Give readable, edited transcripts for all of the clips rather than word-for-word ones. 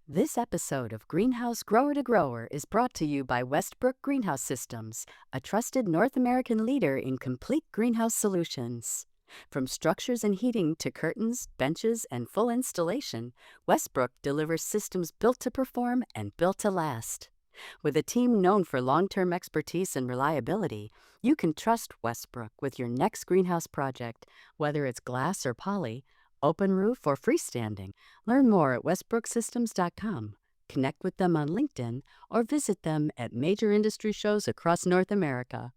This episode of Greenhouse Grower to Grower is brought to you by Westbrook Greenhouse Systems, a trusted North American leader in complete greenhouse solutions. From structures and heating to curtains, benches, and full installation, Westbrook delivers systems built to perform and built to last. With a team known for long-term expertise and reliability, you can trust Westbrook with your next greenhouse project, whether it's glass or poly, open roof or freestanding. Learn more at westbrooksystems.com. Connect with them on LinkedIn or visit them at major industry shows across North America.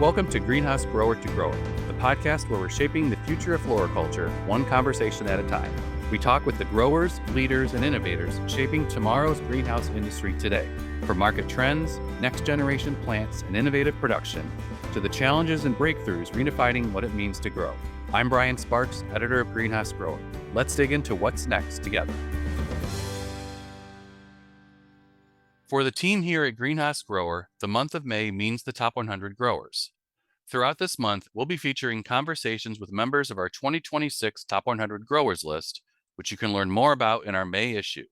Welcome to Greenhouse Grower to Grower, the podcast where we're shaping the future of floriculture one conversation at a time. We talk with the growers, leaders, and innovators shaping tomorrow's greenhouse industry today. From market trends, next generation plants, and innovative production, to the challenges and breakthroughs redefining what it means to grow. I'm Brian Sparks, editor of Greenhouse Grower. Let's dig into what's next together. For the team here at Greenhouse Grower, the month of May means the top 100 growers. Throughout this month, we'll be featuring conversations with members of our 2026 Top 100 Growers list, which you can learn more about in our May issue.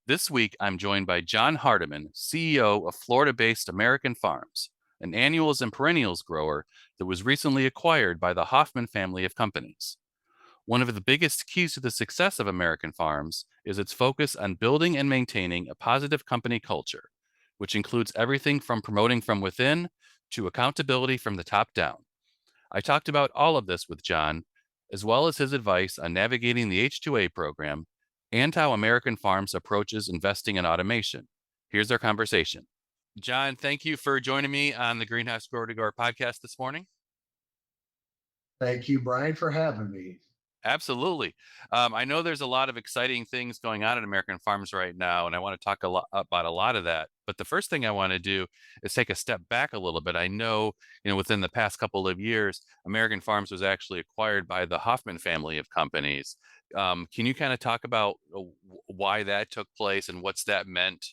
This week, I'm joined by John Hardiman, CEO of Florida-based American Farms, an annuals and perennials grower that was recently acquired by the Hoffmann Family of Companies. One of the biggest keys to the success of American Farms is its focus on building and maintaining a positive company culture, which includes everything from promoting from within to accountability from the top down. I talked about all of this with John, as well as his advice on navigating the H2A program and how American Farms approaches investing in automation. Here's our conversation. John, thank you for joining me on the Greenhouse Grower to Grower podcast this morning. Thank you, Brian, for having me. Absolutely. I know there's a lot of exciting things going on at American Farms right now, and I want to talk about a lot of that. But the first thing I want to do is take a step back a little bit. I know, within the past couple of years, American Farms was actually acquired by the Hoffmann Family of Companies. Can you kind of talk about why that took place and what's that meant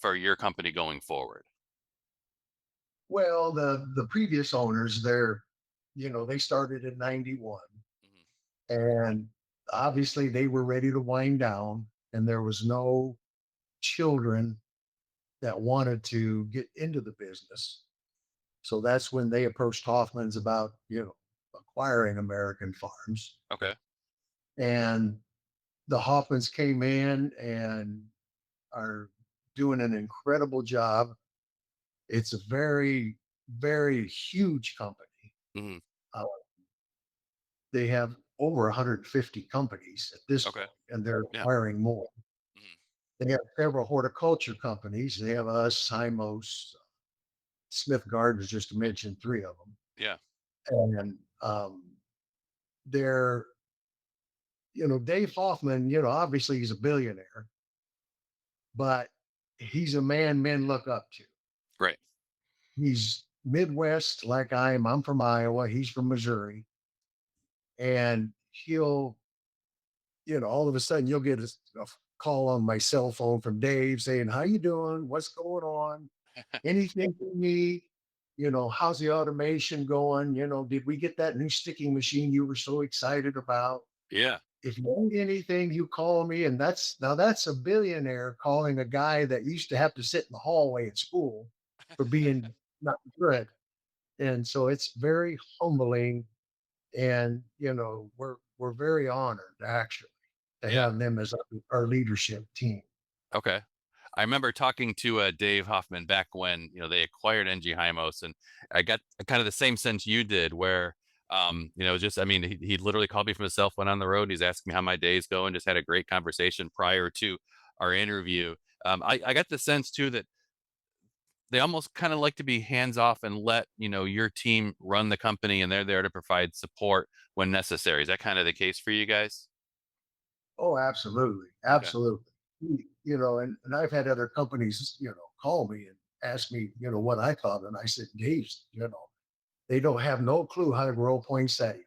for your company going forward? Well, the previous owners, they started in 91, and obviously they were ready to wind down, and there was no children that wanted to get into the business. So that's when they approached Hoffman's about, acquiring American Farms. Okay. And the Hoffmans came in and are doing an incredible job. It's a very, very huge company. Mhm. Uh, they have over 150 companies at this Okay. point, and they're Yeah. acquiring more. Mhm. They have several horticulture companies. They have us, Simos, Smith Gardens, just to mention three of them. Yeah. And they're, Dave Hoffman, obviously he's a billionaire, but he's a man men look up to. Great. He's Midwest like I am. I'm from Iowa. He's from Missouri. And he'll, all of a sudden you'll get a call on my cell phone from Dave saying, "How you doing? What's going on? Anything you need? How's the automation going? Did we get that new sticking machine you were so excited about? Yeah. If you need anything, you call me." And that's a billionaire calling a guy that used to have to sit in the hallway at school for being not good. And so it's very humbling. And we're very honored actually to Yeah. have them as our leadership team. Okay. I remember talking to Dave Hoffman back when they acquired NG Hymos, and I got kind of the same sense you did, where he literally called me from his cell phone on the road. He's asking me how my day's going. Just had a great conversation prior to our interview. I got the sense too that they almost kind of like to be hands off and let your team run the company, and they're there to provide support when necessary. Is that kind of the case for you guys? Oh, absolutely. Okay. Absolutely. And I've had other companies, call me and ask me, what I thought. And I said, Dave, they don't have no clue how to grow poinsettia.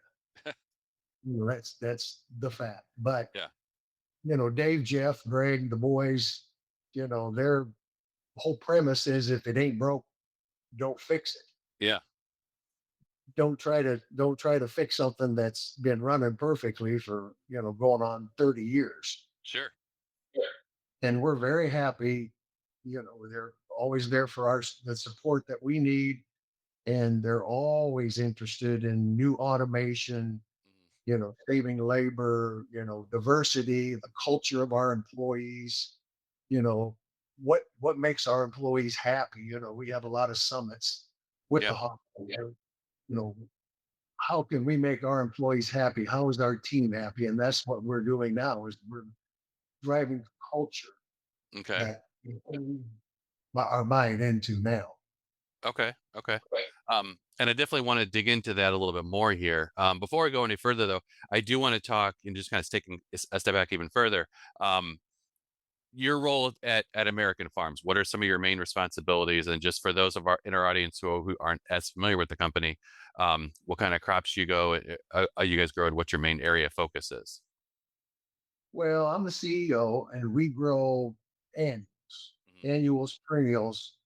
That's the fact. But Yeah. Dave, Jeff, Greg, the boys, their whole premise is if it ain't broke, don't fix it. Yeah. don't try to fix something that's been running perfectly for going on 30 years. Sure. And we're very happy. They're always there for the support that we need, and they're always interested in new automation, Mhm. saving labor, diversity, the culture of our employees, you know, what makes our employees happy. We have a lot of summits with Yeah. the hospital. How can we make our employees happy? How is our team happy? And that's what we're doing now is we're driving culture Okay. that we put our mind into now. Okay. Okay. And I definitely want to dig into that a little bit more here. Before I go any further, though, I do want to talk and just kind of taking a step back even further. Um, your role at American Farms. What are some of your main responsibilities? And just for those of our in our audience who aren't as familiar with the company, what kind of crops you guys grow, and what your main area of focus is? Well, I'm the CEO, and we grow annuals, Mhm. annuals, perennials.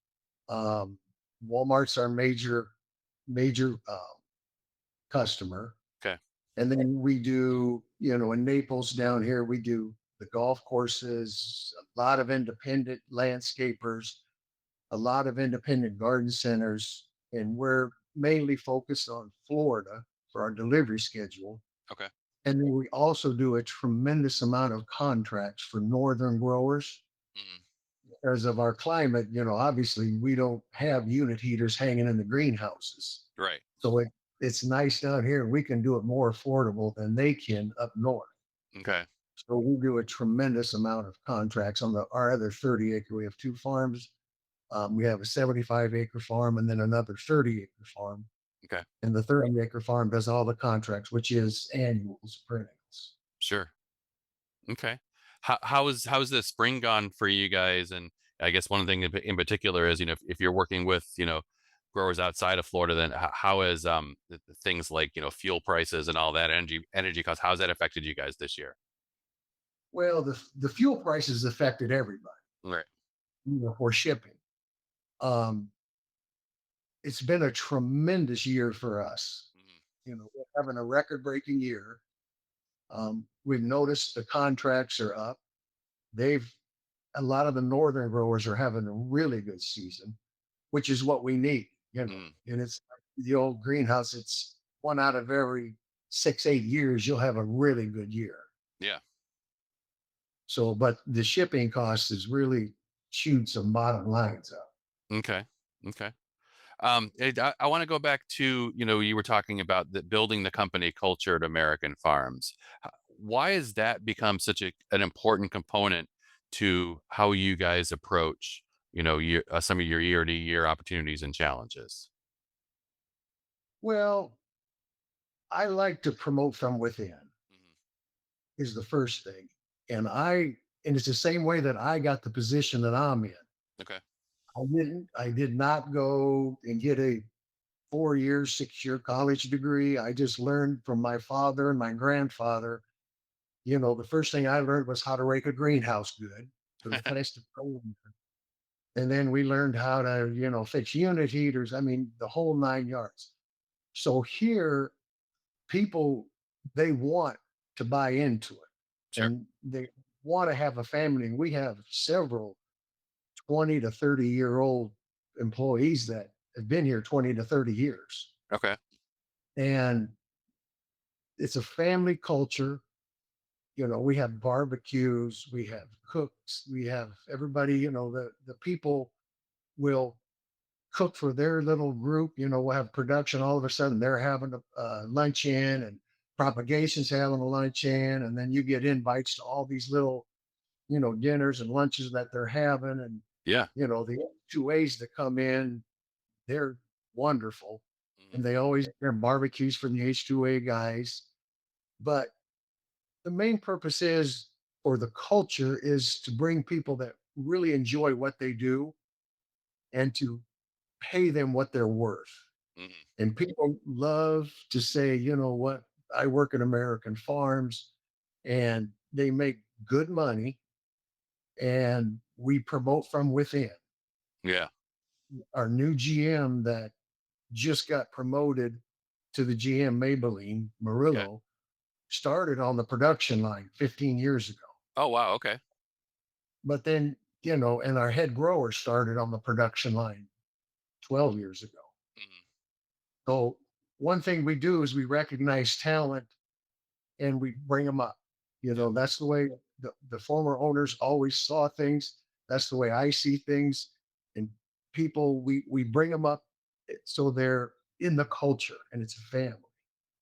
Um, Walmart's our major customer, Okay. and then we do, in Naples down here, we do the golf courses, a lot of independent landscapers, a lot of independent garden centers, and we're mainly focused on Florida for our delivery schedule. Okay. And then we also do a tremendous amount of contracts for northern growers Mhm. because of our climate. Obviously we don't have unit heaters hanging in the greenhouses. Right. So it's nice down here. We can do it more affordable than they can up north. Okay. So we do a tremendous amount of contracts on our other 30 acre. We have two farms. We have a 75-acre farm and then another 30-acre farm. Okay. And the 30-acre farm does all the contracts, which is annuals, perennials. Sure. Okay. How is the spring gone for you guys? And I guess one thing in particular is, if you're working with, growers outside of Florida, then how is the things like, fuel prices and all that energy costs, how's that affected you guys this year? Well, the fuel prices affected everybody, Right. for shipping. Um, it's been a tremendous year for us. Mhm. We're having a record breaking year. We've noticed the contracts are up. They've A lot of the northern growers are having a really good season, which is what we need. Mm. And it's like the old greenhouse. It's one out of every 6, 8 years you'll have a really good year. Yeah. So, but the shipping cost is really chewed some bottom lines up. Okay. Okay. I want to go back to, you were talking about building the company culture at American Farms. Why has that become such an important component to how you guys approach, some of your year to year opportunities and challenges? Well, I like to promote from within Mhm. is the first thing. And it's the same way that I got the position that I'm in. Okay. I did not go and get a 4 year, 6 year college degree. I just learned from my father and my grandfather. The first thing I learned was how to rake a greenhouse good to the finest of comb. And then we learned how to, fix unit heaters. I mean, the whole 9 yards. So here, people, they want to buy into it Sure. and they want to have a family. And we have several 20 to 30-year-old employees that have been here 20 to 30 years. Okay. And it's a family culture. We have barbecues, we have cooks, we have everybody, the people will cook for their little group. We'll have production. All of a sudden, they're having a lunch in, and propagation's having a lunch in, and then you get invites to all these little, dinners and lunches that they're having, and Yeah. the two A's that come in, they're wonderful, Mhm. and they always have barbecues for the H2A guys. But the main purpose is, or the culture is, to bring people that really enjoy what they do and to pay them what they're worth. Mhm. And people love to say, you know what, I work at American Farms and they make good money and we promote from within. Yeah. Our new GM that just got promoted, to the GM Maybelline, Okay. Murillo, started on the production line 15 years ago. Oh, wow. Okay. But then, and our head grower started on the production line 12 years ago. Mhm. So one thing we do is we recognize talent and we bring them up. Yeah. That's the way the former owners always saw things. That's the way I see things. And people, we bring them up so they're in the culture and it's a family.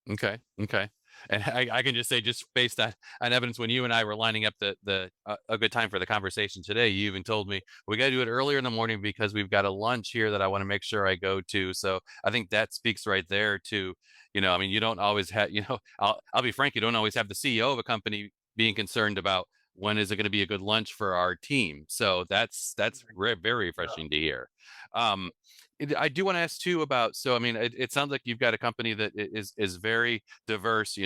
Okay. Okay. And I can just say, just based on evidence, when you and I were lining up a good time for the conversation today, you even told me we got to do it earlier in the morning because we've got a lunch here that I want to make sure I go to. So I think that speaks right there to, I mean, you don't always have, I'll be frank, you don't always have the CEO of a company being concerned about when is it going to be a good lunch for our team. So that's very refreshing to hear. Um, I do want to ask too about, so I mean, it sounds like you've got a company that is very diverse,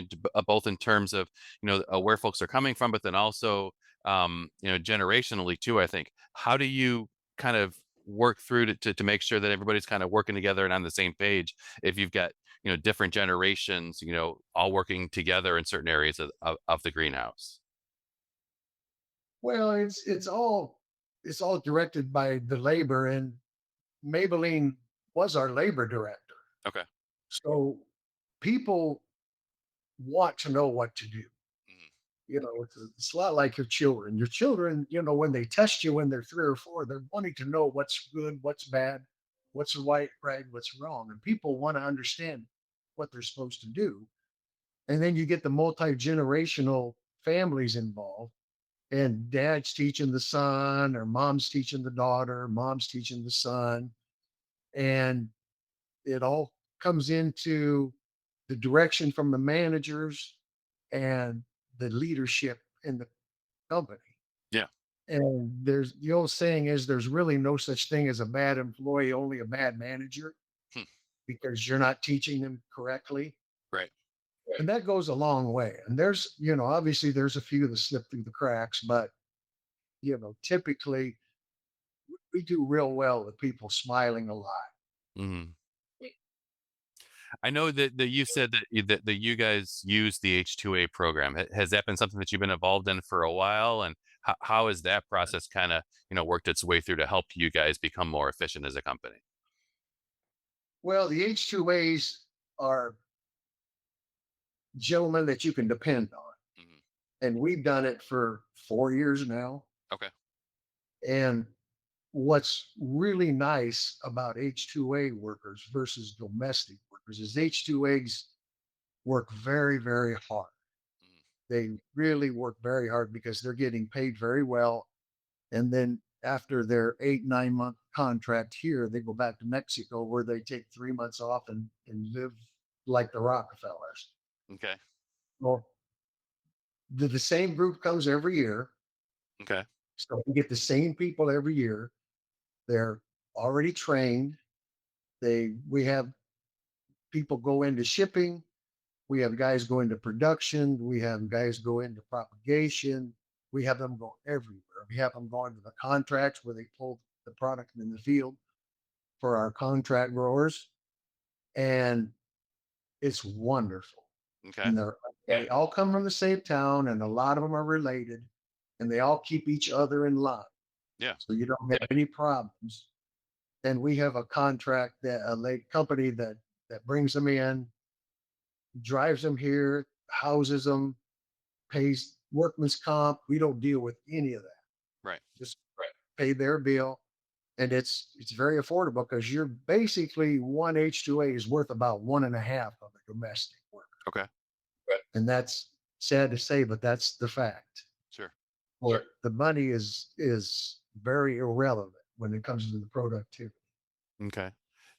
both in terms of where folks are coming from, but then also generationally too. I think, how do you kind of work through to make sure that everybody's kind of working together and on the same page if you've got different generations all working together in certain areas of the greenhouse? Well, it's all directed by the labor, and Maybelline was our labor director. Okay. So people want to know what to do. Mhm. It's a lot like your children. Your children, when they test you when they're 3 or 4, they're wanting to know what's good, what's bad, what's right, what's wrong. And people want to understand what they're supposed to do. And then you get the multi-generational families involved, and dad's teaching the son, or mom's teaching the daughter, mom's teaching the son. And it all comes into the direction from the managers and the leadership in the company. Yeah. And there's the old saying is there's really no such thing as a bad employee, only a bad manager, Hmm. because you're not teaching them correctly. Right. And that goes a long way. And there's, obviously there's a few that slip through the cracks, but typically we do real well with people smiling a lot. Mhm. I know that you said that you guys use the H2A program. Has that been something that you've been involved in for a while? And how has that process kind of, worked its way through to help you guys become more efficient as a company? Well, the H2As are gentlemen that you can depend on. Mhm. And we've done it for 4 years now. Okay. And what's really nice about H2A workers versus domestic workers is H2As work very, very hard. Mhm. They really work very hard because they're getting paid very well. And then after their 8, 9 month contract here, they go back to Mexico where they take 3 months off and live like the Rockefellers. Okay. Well, the same group comes every year. Okay. So we get the same people every year. They're already trained. We have people go into shipping. We have guys go into production. We have guys go into propagation. We have them go everywhere. We have them go into the contracts where they pull the product in the field for our contract growers. And it's wonderful. Okay. And they all come from the same town, and a lot of them are related, and they all keep each other in line. Yeah. So you don't have any problems. And we have a contract that company that brings them in, drives them here, houses them, pays workman's comp. We don't deal with any of that. Right. Just pay their bill, and it's very affordable because you're basically one H2A is worth about one and a half of a domestic worker, Okay. and that's sad to say, but that's the fact. Sure. Well, the money is very irrelevant when it comes to the productivity. Okay.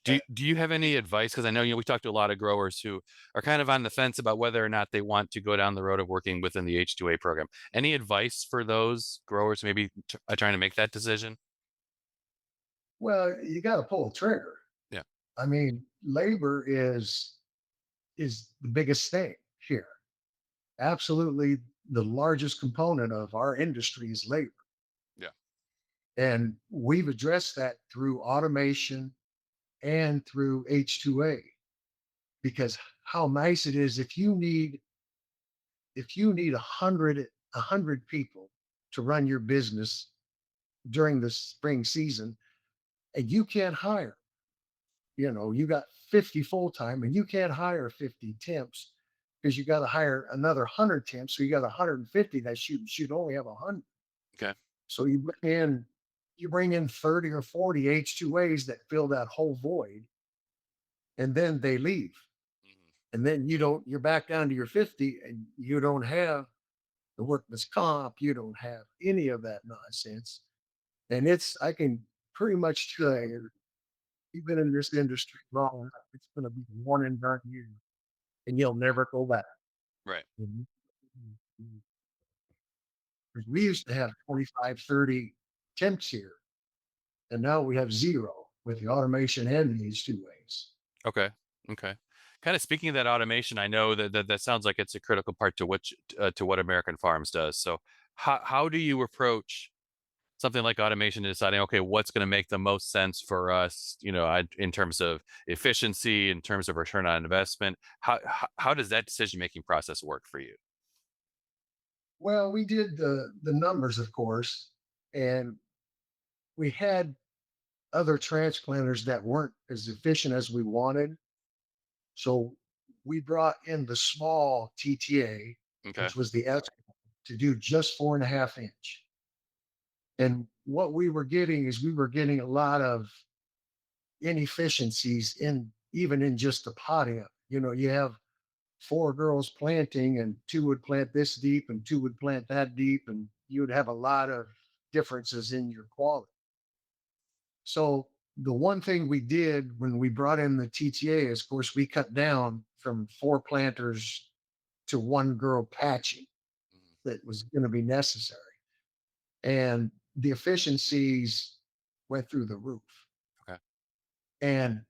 Do you have any advice? Because I know we talked to a lot of growers who are kind of on the fence about whether or not they want to go down the road of working within the H2A program. Any advice for those growers maybe trying to make that decision? Well, you got to pull the trigger. Yeah. I mean, labor is the biggest thing here. Absolutely, the largest component of our industry is labor, Yeah. and we've addressed that through automation and through H2A. Because how nice it is if you need a hundred people to run your business during the spring season and you can't hire, you got 50 full time and you can't hire 50 temps because you got to hire another 100 temps. So you got 150 that should only have 100. Okay. So you bring in 30 or 40 H2As that fill that whole void and then they leave. Mhm. And then you're back down to your 50 and you don't have the workman's comp, you don't have any of that nonsense. And I can pretty much tell you, you've been in this industry long enough, it's going to be one and done you, and you'll never go back. Right. Mhm. Mhm. 'Cause we used to have 25, 30 temps here, and now we have zero with the automation and these two ways. Okay. Okay. Kind of speaking of that automation, I know that sounds like it's a critical part to what American Farms does. So how do you approach something like automation to deciding, okay, what's going to make the most sense for us, in terms of efficiency, in terms of return on investment? How does that decision making process work for you? Well, we did the numbers, of course, and we had other transplanters that weren't as efficient as we wanted. So we brought in the small TTA, Okay. which was the S, to do just 4.5 inch. And what we were getting is we were getting a lot of inefficiencies in even in just the potting up. You have four girls planting and two would plant this deep and two would plant that deep, and you'd have a lot of differences in your quality. So the one thing we did when we brought in the TTA is, of course, we cut down from four planters to one girl patching Mhm. that was going to be necessary. And the efficiencies went through the roof. Okay. And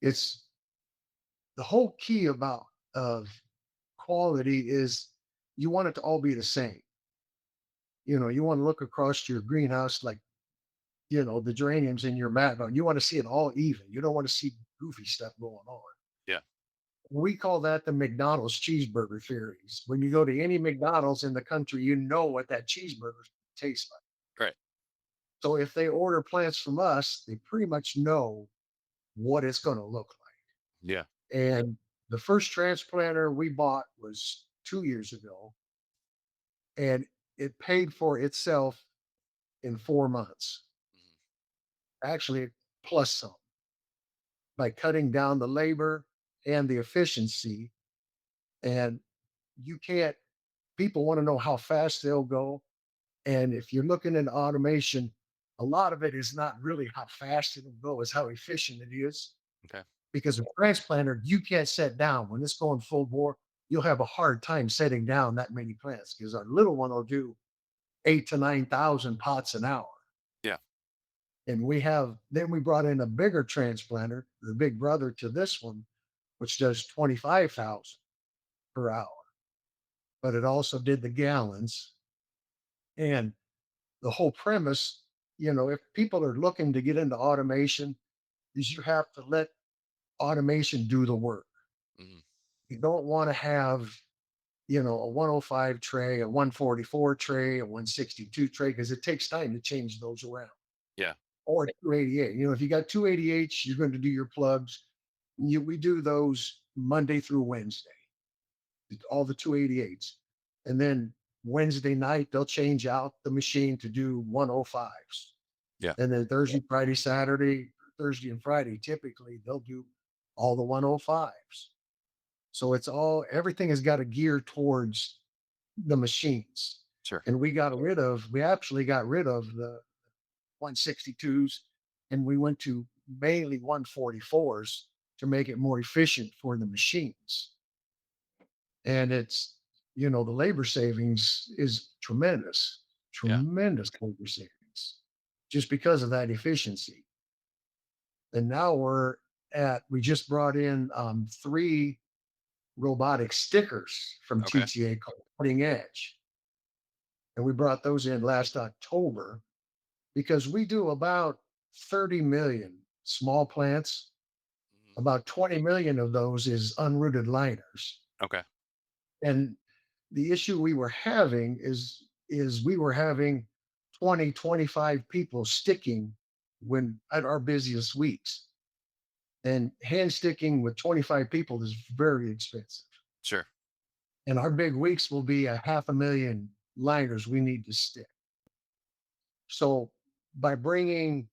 it's the whole key about of quality is you want it to all be the same. You want to look across your greenhouse like, the geraniums in your mat. You want to see it all even. You don't want to see goofy stuff going on. Yeah. We call that the McDonald's cheeseburger theories. When you go to any McDonald's in the country, you know what that cheeseburger tastes like. Right. So if they order plants from us, they pretty much know what it's going to look Yeah. like. And the first transplanter we bought was 2 years ago, and it paid for itself in 4 months, Mhm. actually, plus some, by cutting down the labor and the efficiency. And you can't, people want to know how fast they'll go. And if you're looking at automation, a lot of it is not really how fast it'll go, it's how efficient it is. Okay. Because a transplanter, you can't set down. When it's going full bore, you'll have a hard time setting down that many plants because our little one will do 8 to 9,000 pots an hour. Yeah. And then we brought in a bigger transplanter, the big brother to this one, which does 25,000 per hour. But it also did the gallons. And the whole premise, if people are looking to get into automation, is you have to let automation do the work. Mhm. You don't want to have, a 105 tray, a 144 tray, a 162 tray, because it takes time to change those around. Yeah. Or a 288. If you got 288s, you're going to do your plugs. We do those Monday through Wednesday, all the 288s. And then Wednesday night, they'll change out the machine to do 105s. Yeah. And then Thursday, Friday, Saturday, Thursday and Friday, typically they'll do all the 105s. So everything has got to gear towards the machines. Sure. And we actually got rid of the 162s and we went to mainly 144s to make it more efficient for the machines. And the labor savings is tremendous, Yeah. tremendous labor savings just because of that efficiency. And now we just brought in three robotic stickers from Okay. TTA called Cutting Edge. And we brought those in last October because we do about 30 million small plants About 20 million of those is unrooted liners. Okay. And the issue we were having is we were having 20, 25 people sticking when at our busiest weeks. And hand sticking with 25 people is very expensive. Sure. And our big weeks will be a half a million liners we need to stick. So by bringing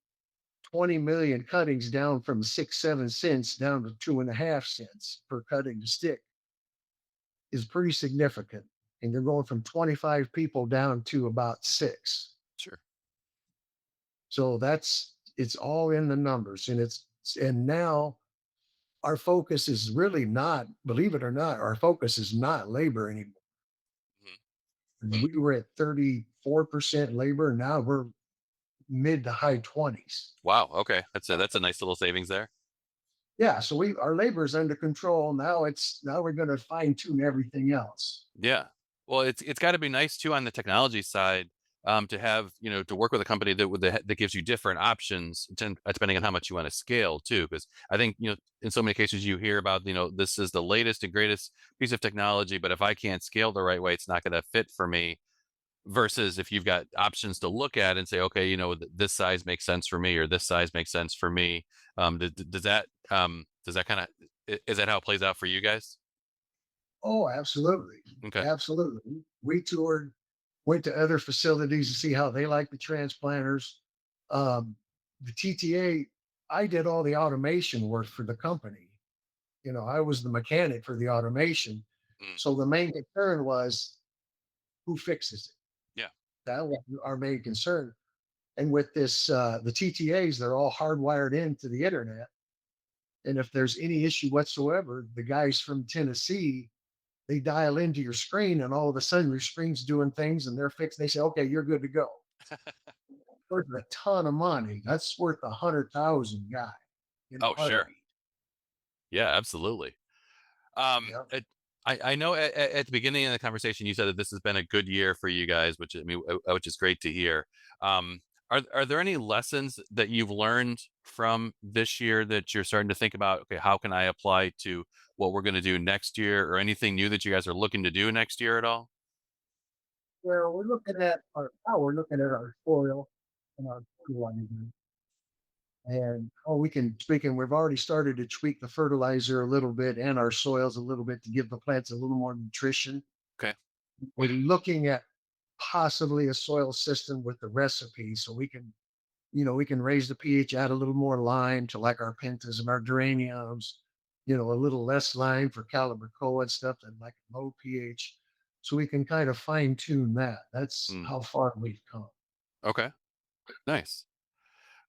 20 million cuttings down from 6, 7 cents down to 2.5 cents per cutting to stick is pretty significant. And you're going from 25 people down to about six. Sure. So it's all in the numbers. And now our focus is really not, believe it or not, our focus is not labor anymore. Mhm. We were at 34% labor. Now we're mid to high 20s. Wow. Okay. That's a nice little savings there. Yeah. So our labor is under control. Now we're going to fine tune everything else. Yeah. Well, it's got to be nice too on the technology side, to have, to work with a company that gives you different options depending on how much you want to scale too. Because I think, in so many cases you hear about, this is the latest and greatest piece of technology, but if I can't scale the right way, it's not going to fit for me. Versus if you've got options to look at and say, okay, this size makes sense for me, or this size makes sense for me. Does that kind of, is that how it plays out for you guys? Oh, absolutely. Okay. Absolutely. We toured, went to other facilities to see how they like the transplanters. Um, the TTA, I did all the automation work for the company. I was the mechanic for the automation. Mm, So the main concern was who fixes it. yeah. That was our main concern. And with the TTAs, they're all hardwired into the internet. And if there's any issue whatsoever, the guys from Tennessee, they dial into your screen and all of a sudden your screen's doing things and they're fixed. They say, okay, you're good to go. Worth a ton of money. That's worth 100,000 guy in a Oh, sure. heartbeat. Yeah, absolutely. Yeah. I know at the beginning of the conversation you said that this has been a good year for you guys, which is great to hear. Um, are there any lessons that you've learned from this year that you're starting to think about? Okay, how can I apply to what we're going to do next year, or anything new that you guys are looking to do next year at all? Well, we're looking at our soil and our fertilizer. And we've already started to tweak the fertilizer a little bit and our soils a little bit to give the plants a little more nutrition. Okay. We're looking at possibly a soil system with the recipe so we can raise the pH, add a little more lime to like our pentas and our geraniums, a little less lime for calibrachoa and stuff and like low pH. So we can kind of fine tune that. That's Mm, how far we've come. okay. Nice.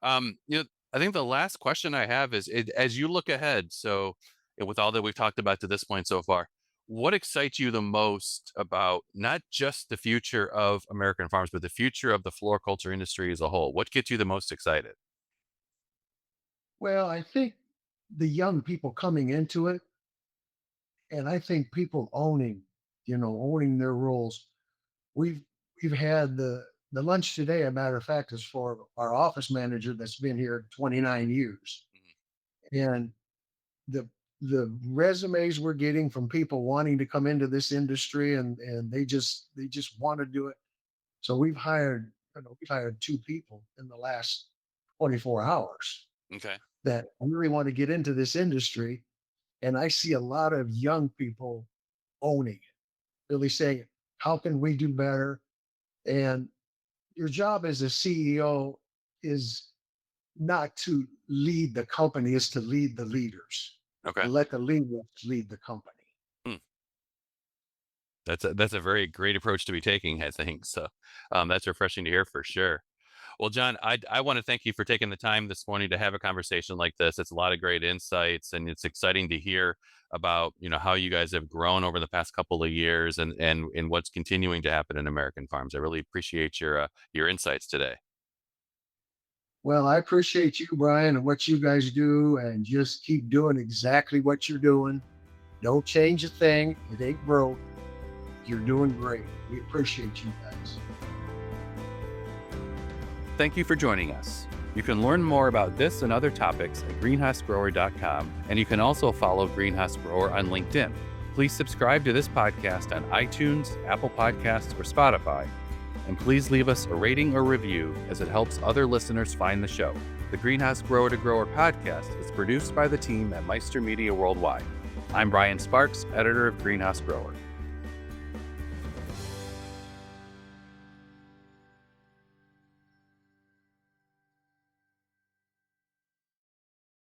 Um, you know, I think the last question I have is, as you look ahead, so with all that we've talked about to this point so far, what excites you the most about not just the future of American farms, but the future of the floriculture industry as a whole? What gets you the most excited? Well, I think the young people coming into it, and I think people owning their roles. We've we've had the lunch today, a matter of fact, is for our office manager that's been here 29 years. And the the resumes we're getting from people wanting to come into this industry and they just want to do it. So we've hired two people in the last 24 hours Okay. that really want to get into this industry. And I see a lot of young people owning it, really saying, how can we do better? And your job as a CEO is not to lead the company, is to lead the leaders Okay. and let the leaders lead the company. Hmm. That's a very great approach to be taking, I think. So, that's refreshing to hear for sure. Well, John, I want to thank you for taking the time this morning to have a conversation like this. It's a lot of great insights, and it's exciting to hear about how you guys have grown over the past couple of years, and what's continuing to happen in American farms. I really appreciate your insights today. Well, I appreciate you, Brian, and what you guys do, and just keep doing exactly what you're doing. Don't change a thing. It ain't broke. You're doing great. We appreciate you guys. Thank you for joining us. You can learn more about this and other topics at greenhousegrower.com, and you can also follow Greenhouse Grower on LinkedIn. Please subscribe to this podcast on iTunes, Apple Podcasts, or Spotify, and please leave us a rating or review as it helps other listeners find the show. The Greenhouse Grower to Grower podcast is produced by the team at Meister Media Worldwide. I'm Brian Sparks, editor of Greenhouse Grower.